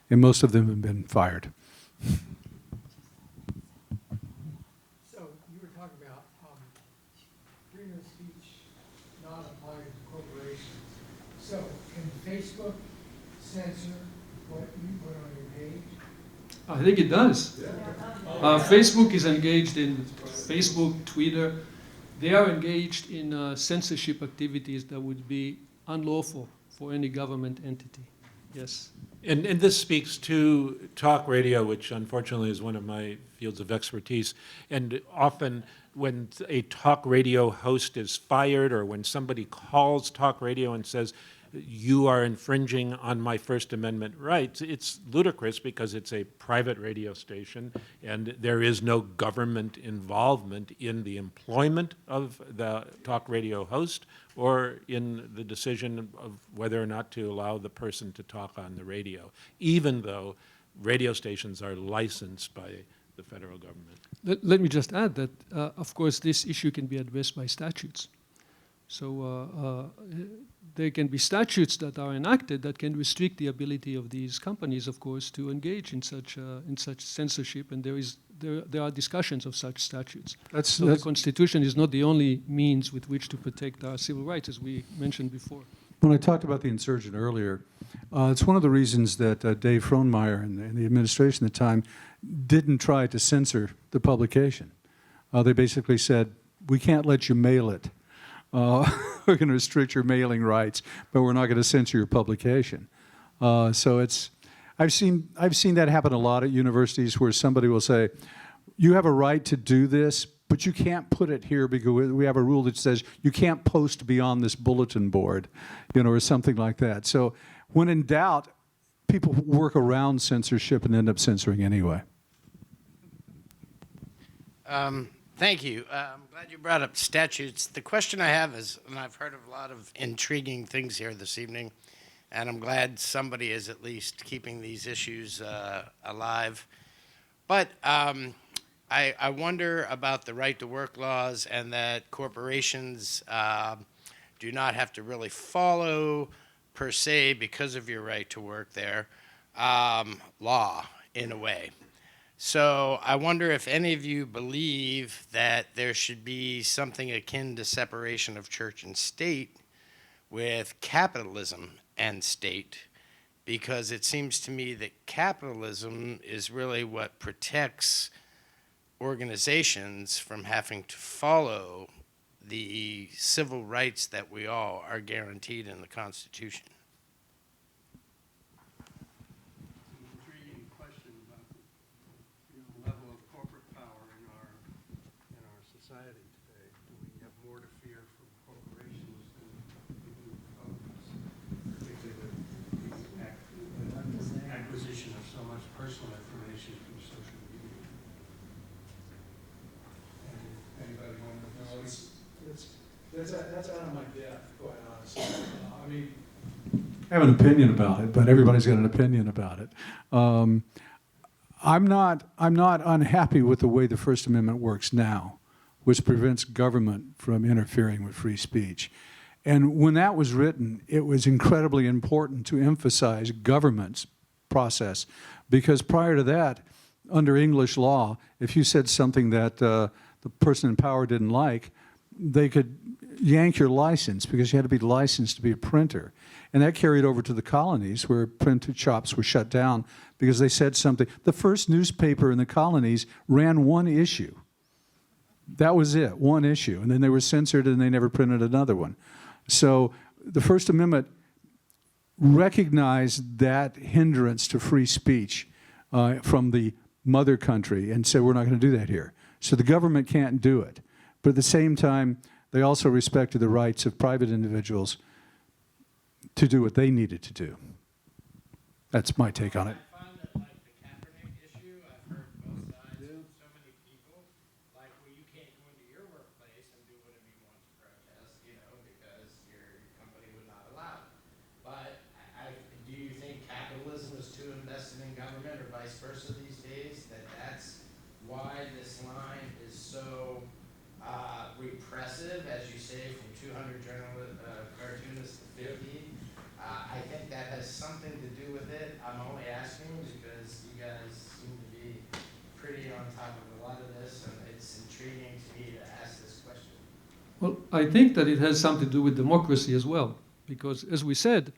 B: And most of them have been fired.
C: So you were talking about
I: Facebook censor what you put on your page?
D: I think it does. Facebook is engaged in Facebook, Twitter. They are engaged in censorship activities that would be unlawful for any government entity. Yes.
E: And this speaks to talk radio, which unfortunately is one of my fields of expertise. And often when a talk radio host is fired, or when somebody calls talk radio and says, you are infringing on my First Amendment rights, it's ludicrous because it's a private radio station and there is no government involvement in the employment of the talk radio host or in the decision of whether or not to allow the person to talk on the radio, even though radio stations are licensed by the federal government.
D: Let me just add that, of course, this issue can be addressed by statutes. So there can be statutes that are enacted that can restrict the ability of these companies, of course, to engage in such censorship, and there are discussions of such statutes. So the Constitution is not the only means with which to protect our civil rights, as we mentioned before.
B: When I talked about the Insurgent earlier, it's one of the reasons that Dave Frohnmeyer and the administration at the time didn't try to censor the publication. They basically said, we can't let you mail it. We're going to restrict your mailing rights, but we're not going to censor your publication. So I've seen that happen a lot at universities where somebody will say, you have a right to do this, but you can't put it here because we have a rule that says you can't post beyond this bulletin board, or something like that. So when in doubt, people work around censorship and end up censoring anyway.
J: Thank you. I'm glad you brought up statutes. The question I have is, and I've heard of a lot of intriguing things here this evening, and I'm glad somebody is at least keeping these issues alive. But I wonder about the right to work laws and that corporations do not have to really follow, per se, because of your right to work there, law in a way. So I wonder if any of you believe that there should be something akin to separation of church and state with capitalism and state, because it seems to me that capitalism is really what protects organizations from having to follow the civil rights that we all are guaranteed in the Constitution.
A: Personal information from social media. Anybody want to know?
B: That's out of my depth, quite honestly. I mean, I have an opinion about it, but everybody's got an opinion about it. I'm not unhappy with the way the First Amendment works now, which prevents government from interfering with free speech. And when that was written, it was incredibly important to emphasize government's process. Because prior to that, under English law, if you said something that the person in power didn't like, they could yank your license because you had to be licensed to be a printer. And that carried over to the colonies where printer shops were shut down because they said something. The first newspaper in the colonies ran one issue. That was it, one issue. And then they were censored and they never printed another one. So the First Amendment recognized that hindrance to free speech from the mother country and said, we're not going to do that here. So the government can't do it. But at the same time, they also respected the rights of private individuals to do what they needed to do. That's my take on it.
J: I find that, like the Kaepernick issue, I've heard both sides from so many people, like, well, you can't go into your workplace and do whatever you want to protest, because your company would not allow it. But do you think capitalism is too invested in government or vice versa these days, that's why this line is so repressive, as you say, from 200 cartoonists to 50? I think that has something to do with it. I'm only asking because you guys seem to be pretty on top of a lot of this, and it's intriguing to me to ask this question.
D: Well, I think that it has something to do with democracy as well, because as we said,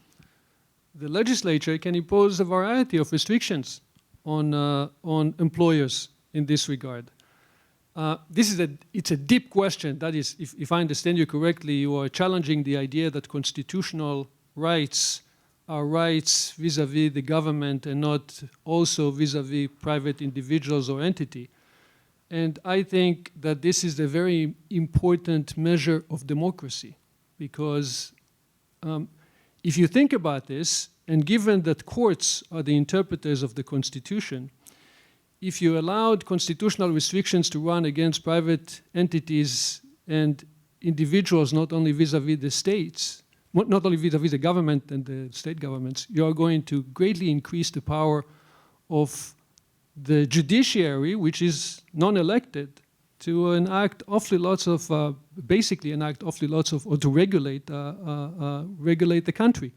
D: the legislature can impose a variety of restrictions on employers in this regard. It's a deep question. That is, if I understand you correctly, you are challenging the idea that constitutional rights are rights vis-à-vis the government and not also vis-à-vis private individuals or entity. And I think that this is a very important measure of democracy, because if you think about this, and given that courts are the interpreters of the Constitution, if you allowed constitutional restrictions to run against private entities and individuals, not only vis-à-vis the states, not only vis-à-vis the government and the state governments, you are going to greatly increase the power of the judiciary, which is non-elected, to enact awfully lots of, basically enact awfully lots of, or to regulate the country.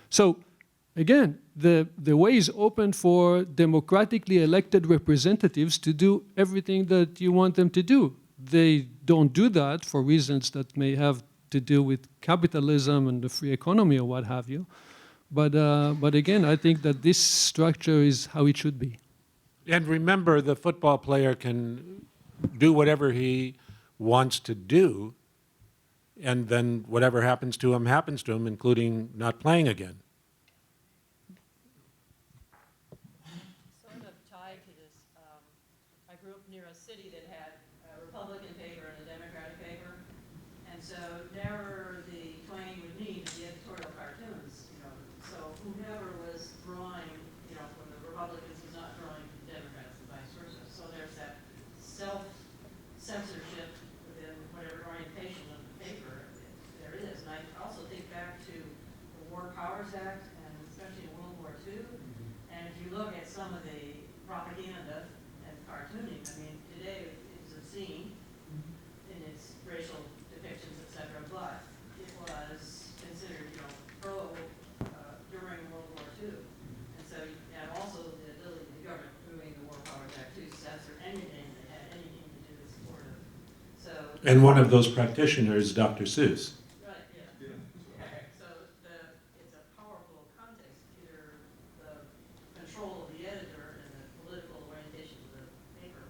D: So again, the way is open for democratically elected representatives to do everything that you want them to do. They don't do that for reasons that may have to do with capitalism and the free economy or what have you. But again, I think that this structure is how it should be.
E: And remember, the football player can do whatever he wants to do, and then whatever happens to him, including not playing again.
C: Sort of tied to this, I grew up near a city that had a Republican paper and a Democratic paper, and so never the twain would meet the editorial cartoons, you know. So whoever was drawing, you know, from the Republicans was not drawing from the Democrats and vice versa. So there's that self-censorship within whatever orientation of the paper there is. And I also think back to the War Powers Act, and especially in World War II. And if you look at some of the propaganda and cartooning, I mean, today it's obscene in its racial depictions, etc. But it was considered, you know, pro during World War II. And so, and also the ability of the government, moving the War Powers Act to censor anything that had anything to do with support of. So.
E: And one of those practitioners, Dr. Seuss.
C: Right. Yeah. So it's a powerful context, either the control of the editor and the political orientation of the paper,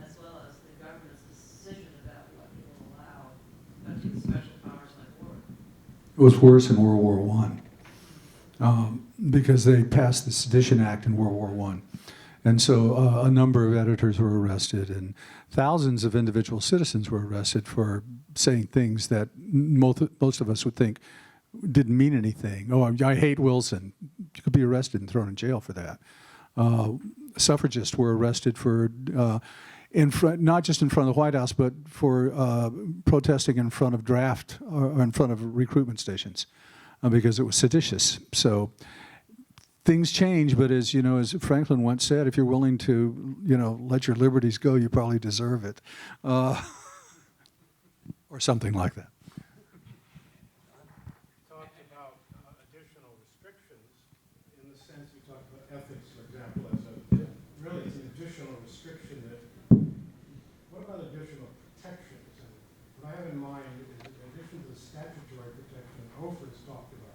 C: as well as the government's decision about what it will allow, especially special powers like war.
B: It was worse in World War I, because they passed the Sedition Act in World War I. And so a number of editors were arrested, and thousands of individual citizens were arrested for saying things that most of us would think didn't mean anything. Oh, I hate Wilson. You could be arrested and thrown in jail for that. Suffragists were arrested for, not just in front of the White House, but for protesting in front of draft or in front of recruitment stations because it was seditious. So things change, but as you know, as Franklin once said, if you're willing to, you know, let your liberties go, you probably deserve it, or something like that.
K: Talked about additional restrictions in the sense you talked about ethics, for example, as a really it's an additional restriction that. What about additional protections? And what I have in mind is, in addition to the statutory protection that Ofer has talked about,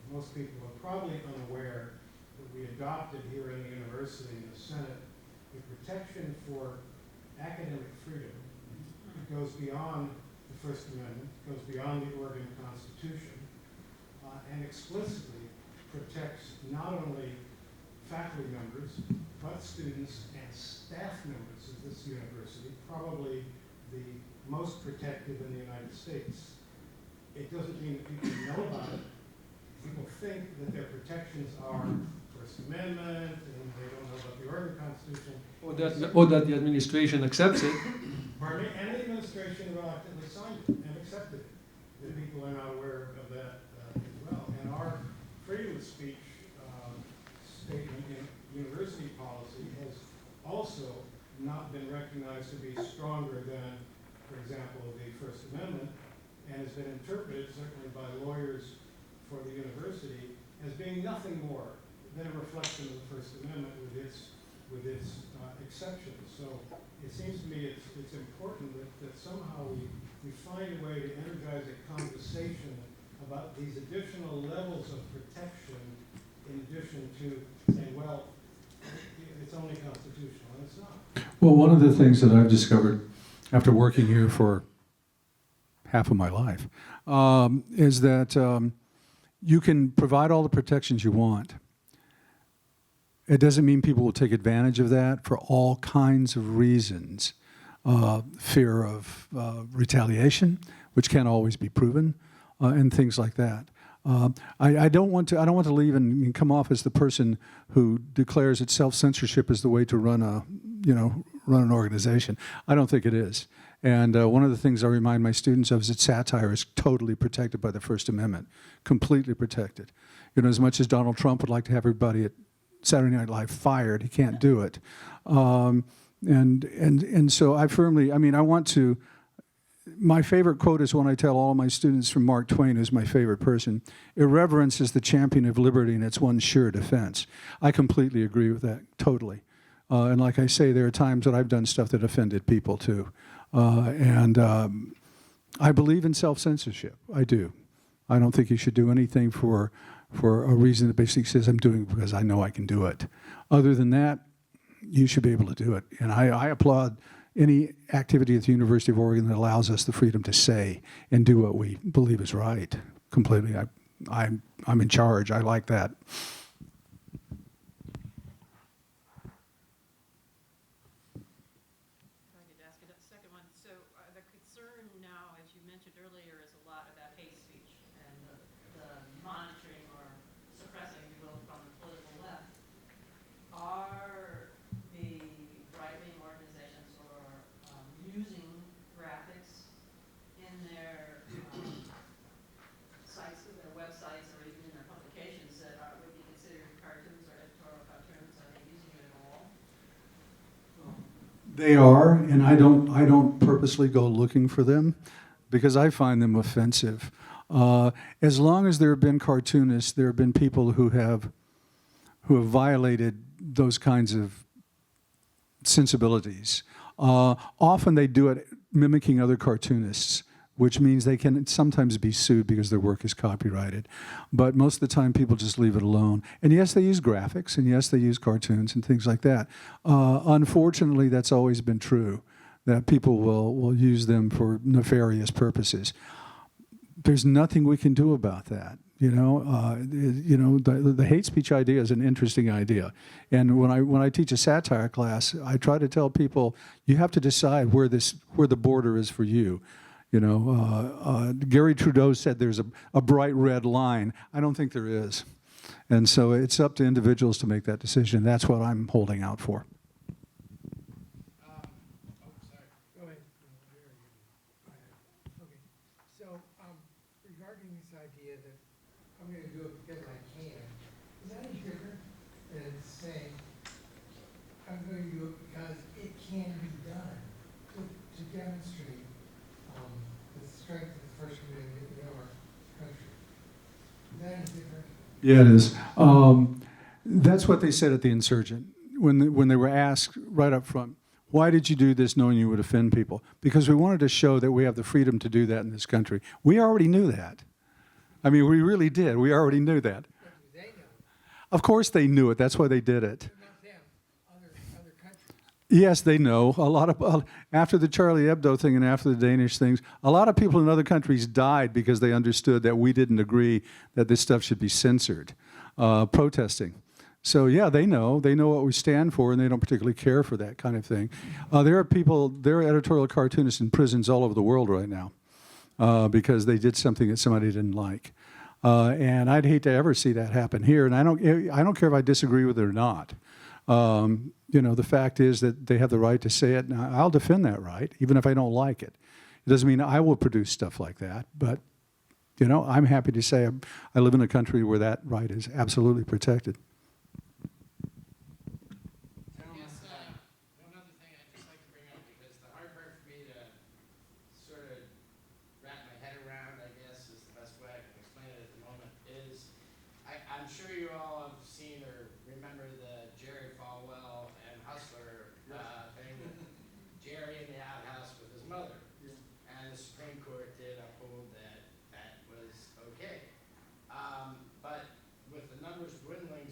K: most people are probably unaware that we adopted here in the university and the Senate a protection for academic freedom. It goes beyond the First Amendment, goes beyond the Oregon Constitution, and explicitly protects not only faculty members, but students and staff members of this university, probably the most protected in the United States. It doesn't mean that people know about it. People think that their protections are First Amendment, and they don't know about the Oregon Constitution.
D: Or that the administration accepts it.
K: Pardon me? And the administration reluctantly signed it and accepted it. The people are not aware of that as well. And our freedom of speech statement in university policy has also not been recognized to be stronger than, for example, the First Amendment, and has been interpreted, certainly by lawyers for the university, as being nothing more than a reflection of the First Amendment with its exceptions. So it seems to me it's important that somehow we find a way to energize a conversation about these additional levels of protection in addition to saying, well, it's only constitutional, and it's not.
B: Well, one of the things that I've discovered after working here for half of my life is that you can provide all the protections you want. It doesn't mean people will take advantage of that for all kinds of reasons. Fear of retaliation, which can't always be proven, and things like that. I don't want to leave and come off as the person who declares that self-censorship is the way to run an organization. I don't think it is. And one of the things I remind my students of is that satire is totally protected by the First Amendment, completely protected. You know, as much as Donald Trump would like to have everybody at Saturday Night Live fired, he can't do it. And so I firmly, I want to. My favorite quote is one I tell all my students from Mark Twain, who's my favorite person. Irreverence is the champion of liberty, and it's one sure defense. I completely agree with that, totally. And like I say, there are times that I've done stuff that offended people too. I believe in self-censorship. I do. I don't think you should do anything for a reason that basically says I'm doing it because I know I can do it. Other than that, you should be able to do it. And I applaud any activity at the University of Oregon that allows us the freedom to say and do what we believe is right. Completely. I'm in charge. I like that.
C: If I could ask a second one. So the concern now, as you mentioned earlier, is a lot about hate speech and the monitoring or suppressing, if you will, from the political left. Are the right-wing organizations or using graphics in their sites, their websites, or even in their publications that would be considered cartoons or editorial cartoons? Are they using it at all?
B: They are, and I don't purposely go looking for them because I find them offensive. As long as there have been cartoonists, there have been people who have violated those kinds of sensibilities. Often they do it mimicking other cartoonists, which means they can sometimes be sued because their work is copyrighted. But most of the time, people just leave it alone. And yes, they use graphics, and yes, they use cartoons and things like that. Unfortunately, that's always been true, that people will use them for nefarious purposes. There's nothing we can do about that. The hate speech idea is an interesting idea. And when I teach a satire class, I try to tell people, you have to decide where the border is for you. Gary Trudeau said there's a bright red line. I don't think there is. And so it's up to individuals to make that decision. That's what I'm holding out for.
I: Go ahead. Okay. So, regarding this idea that I'm going to do it because I can, is that any different than saying I'm going to do it because it can be done to demonstrate the strength of the First Amendment in our country? Is that any different?
B: Yeah, it is. That's what they said at the Insurgent when they were asked right up front, why did you do this knowing you would offend people? Because we wanted to show that we have the freedom to do that in this country. We already knew that. I mean, we really did. We already knew that.
I: What do they know?
B: Of course they knew it. That's why they did it.
I: Not them, other countries.
B: Yes, they know. A lot of after the Charlie Hebdo thing and after the Danish things, a lot of people in other countries died because they understood that we didn't agree that this stuff should be censored, protesting. So yeah, they know what we stand for, and they don't particularly care for that kind of thing. There are editorial cartoonists in prisons all over the world right now because they did something that somebody didn't like. And I'd hate to ever see that happen here. And I don't care if I disagree with it or not. The fact is that they have the right to say it, and I'll defend that right, even if I don't like it. It doesn't mean I will produce stuff like that, but I'm happy to say I live in a country where that right is absolutely protected.
J: Yes, one other thing I'd just like to bring up, because the hard part for me to sort of wrap my head around, I guess, is the best way I can explain it at the moment, is I'm sure you all have seen or remember the Jerry Falwell and Hustler thing with Jerry in the outhouse with his mother. And the Supreme Court did uphold that was okay. But with the numbers dwindling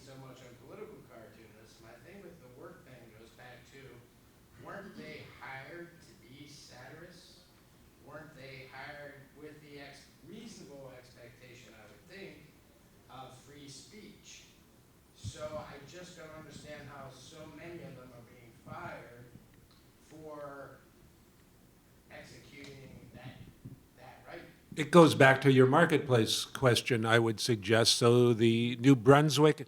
J: just don't understand how so many of them are being fired for executing that right.
E: It goes back to your marketplace question, I would suggest. So the New Brunswick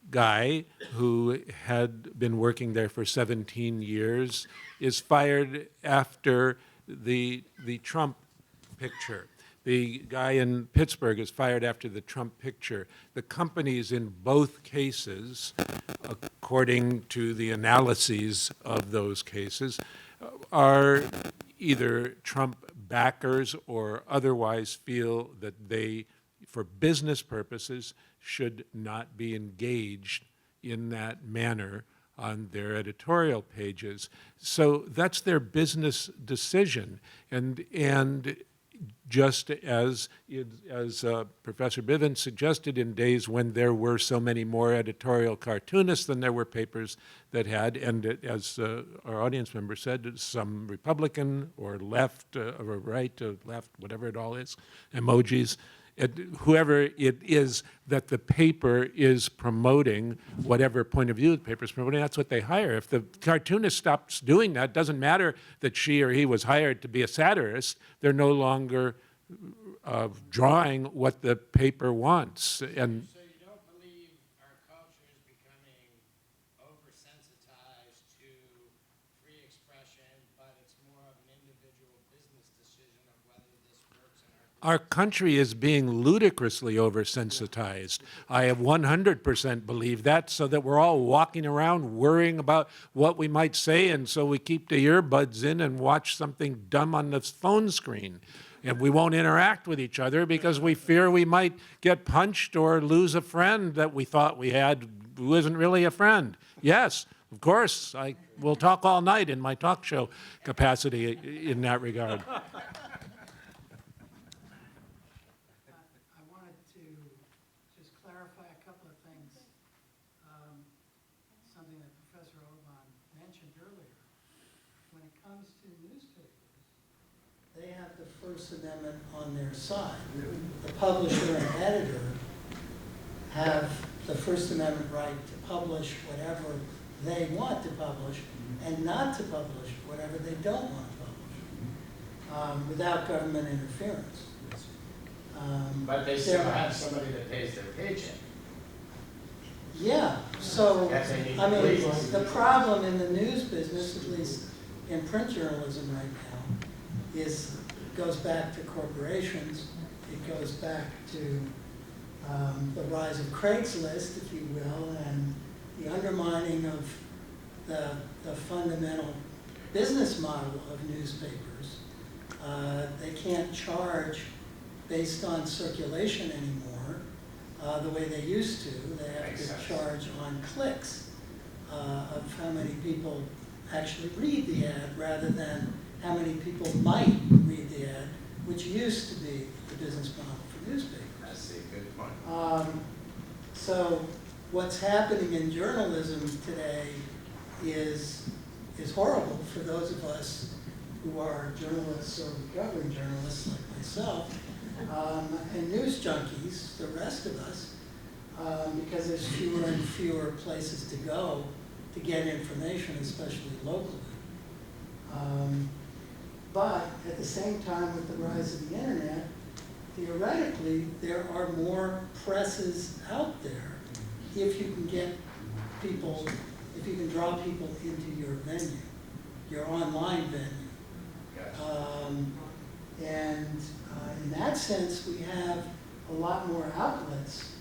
E: guy who had been working there for 17 years is fired after the Trump picture. The guy in Pittsburgh is fired after the Trump picture. The companies in both cases, according to the analyses of those cases, are either Trump backers or otherwise feel that they, for business purposes, should not be engaged in that manner on their editorial pages. So that's their business decision. And just as Professor Bivins suggested, in days when there were so many more editorial cartoonists than there were papers that had, and as our audience member said, some Republican or left or right or left, whatever it all is, emojis, whoever it is that the paper is promoting, whatever point of view the paper is promoting, that's what they hire. If the cartoonist stops doing that, it doesn't matter that she or he was hired to be a satirist, they're no longer drawing what the paper wants. And
J: So you don't believe our culture is becoming oversensitized to free expression, but it's more of an individual business decision of whether this works in our
E: our country is being ludicrously oversensitized. I have 100% believe that, so that we're all walking around worrying about what we might say, and so we keep the earbuds in and watch something dumb on the phone screen. And we won't interact with each other because we fear we might get punched or lose a friend that we thought we had who isn't really a friend. Yes, of course, I will talk all night in my talk show capacity in that regard.
I: I wanted to just clarify a couple of things. Something that Professor Raban mentioned earlier. When it comes to newspapers, they have the First Amendment on their side. The publisher and editor have the First Amendment right to publish whatever they want to publish and not to publish whatever they don't want to publish without government interference.
J: But they still have somebody that pays their paycheck.
I: Yeah, so,
J: That's a need
I: I mean,
J: police.
I: the problem in the news business, at least in print journalism right now, goes back to corporations. It goes back to the rise of Craigslist, if you will, and the undermining of the fundamental business model of newspapers. They can't charge based on circulation anymore the way they used to. They have to charge on clicks of how many people actually read the ad rather than how many people might read the ad, which used to be the business model for newspapers.
J: I see, good point.
I: So what's happening in journalism today is horrible for those of us who are journalists or recovering journalists like myself, and news junkies, the rest of us, because there's fewer and fewer places to go to get information, especially locally. But at the same time, with the rise of the internet, theoretically, there are more presses out there if you can get people, if you can draw people into your venue, your online venue. In that sense, we have a lot more outlets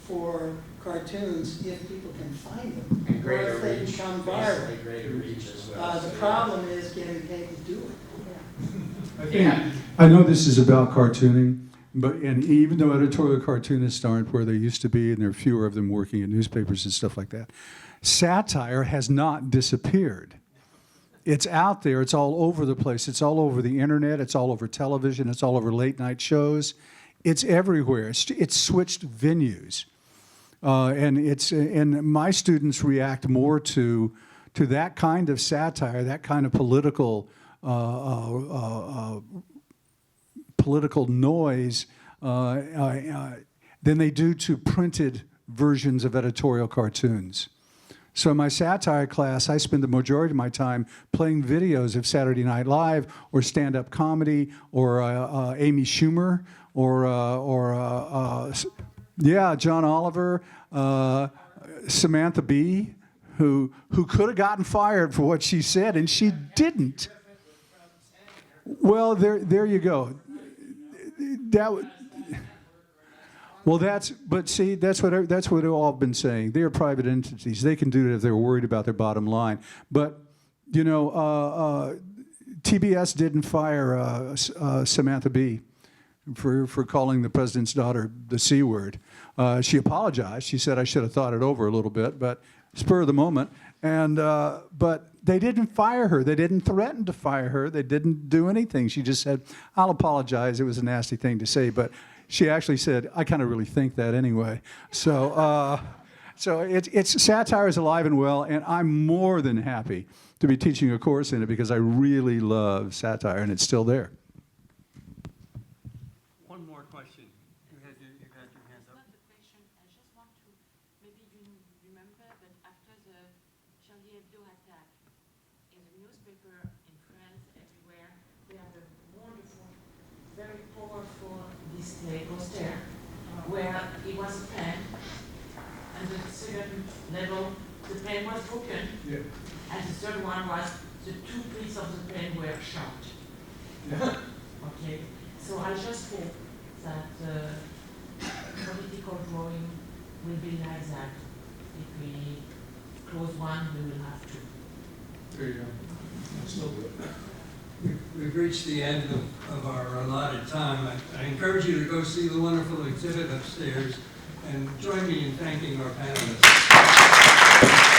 I: for cartoons if people can find them,
J: And
I: or
J: greater
I: if they
J: reach,
I: become
J: basically
I: viral.
J: greater reach as well.
I: The problem is getting paid to do it.
B: I know this is about cartooning, and even though editorial cartoonists aren't where they used to be, and there are fewer of them working in newspapers and stuff like that, satire has not disappeared. It's out there. It's all over the place. It's all over the internet. It's all over television. It's all over late night shows. It's everywhere. It's switched venues, and my students react more to that kind of satire, that kind of political noise than they do to printed versions of editorial cartoons. So in my satire class, I spend the majority of my time playing videos of Saturday Night Live or stand-up comedy or Amy Schumer or John Oliver, Samantha Bee, who could have gotten fired for what she said, and she didn't. Well, there you go. But see, that's what we've all been saying. They are private entities. They can do it if they're worried about their bottom line. But, you know, TBS didn't fire Samantha Bee for calling the president's daughter the C word. She apologized. She said, I should have thought it over a little bit, but spur of the moment. And but they didn't fire her. They didn't threaten to fire her. They didn't do anything. She just said, I'll apologize. It was a nasty thing to say. But she actually said, I kind of really think that anyway. So, it's satire is alive and well, and I'm more than happy to be teaching a course in it because I really love satire, and it's still there.
A: One more question. You had your hands up.
L: Not the question. I just want to, maybe you remember, but after the Charlie Hebdo attack, in the newspaper in France, everywhere, they have a wonderful, very powerful display poster where it was a pen, and the second level, the pen was broken, and the third one was the two pieces of the pen were shot. Okay, so I just hope that political drawing will be like that. If we close one, we will have two.
B: There you go. That's still good.
A: We've reached the end of our allotted time. I encourage you to go see the wonderful exhibit upstairs and join me in thanking our panelists.